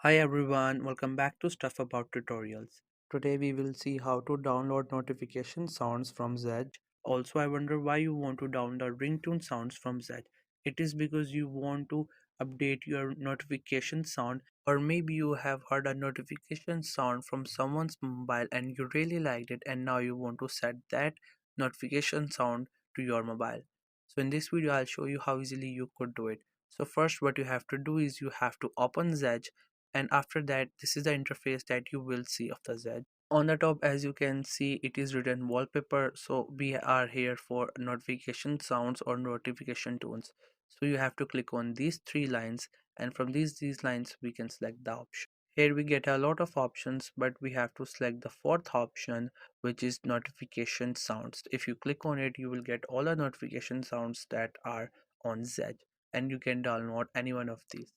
Hi everyone, welcome back to Stuff About Tutorials. Today we will see how to download notification sounds from Zedge. Also, I wonder why you want to download ringtone sounds from Zedge. It is because you want to update your notification sound, or maybe you have heard a notification sound from someone's mobile and you really liked it, and now you want to set that notification sound to your mobile. So in this video I'll show you how easily you could do it. So first what you have to do is you have to open Zedge, and after that this is the interface that you will see of the Z. On the top, as you can see, it is written wallpaper, so we are here for notification sounds or notification tones. So you have to click on these three lines, and from these lines we can select the option. Here we get a lot of options, but we have to select the fourth option, which is notification sounds. If you click on it, you will get all the notification sounds that are on Z, and you can download any one of these.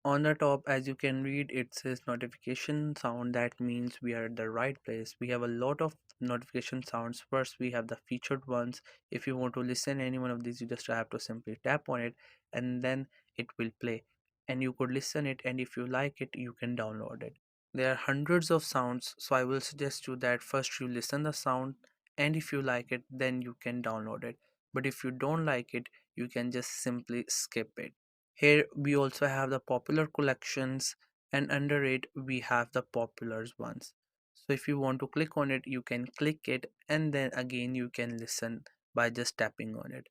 On the top, as you can read, it says notification sound. That means we are at the right place. We have a lot of notification sounds. First we have the featured ones. If you want to listen any one of these, you just have to simply tap on it and then it will play, and you could listen it, and if you like it you can download it. There are hundreds of sounds, so I will suggest you that first you listen the sound, and if you like it then you can download it, but if you don't like it you can just simply skip it. Here we also have the popular collections, and under it we have the popular ones. So if you want to click on it, you can click it, and then again you can listen by just tapping on it.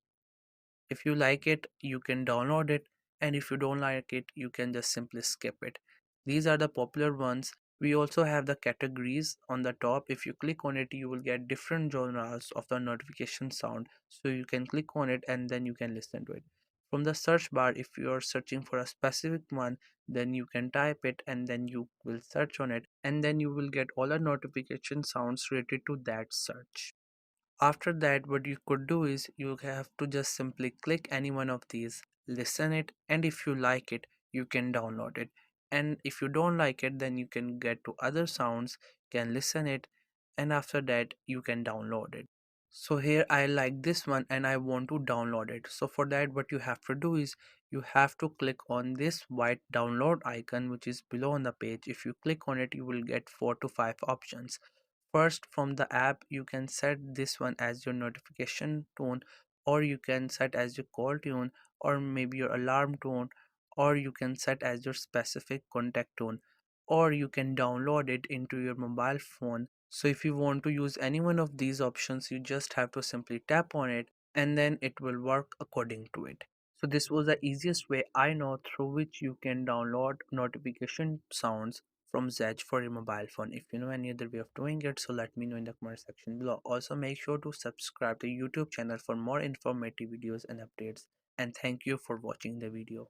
If you like it, you can download it, and if you don't like it, you can just simply skip it. These are the popular ones. We also have the categories on the top. If you click on it, you will get different genres of the notification sound. So you can click on it and then you can listen to it. From the search bar, if you are searching for a specific one, then you can type it and then you will search on it, and then you will get all the notification sounds related to that search. After that, what you could do is you have to just simply click any one of these, listen it, and if you like it, you can download it. And if you don't like it, then you can get to other sounds, can listen it, and after that you can download it. So here I like this one and I want to download it. So for that what you have to do is you have to click on this white download icon which is below on the page. If you click on it, you will get 4 to 5 options. First, from the app you can set this one as your notification tone, or you can set as your call tune, or maybe your alarm tone, or you can set as your specific contact tone, or you can download it into your mobile phone. So if you want to use any one of these options, you just have to simply tap on it and then it will work according to it. So this was the easiest way I know through which you can download notification sounds from Zedge for your mobile phone. If you know any other way of doing it, so let me know in the comment section below. Also make sure to subscribe to YouTube channel for more informative videos and updates. And thank you for watching the video.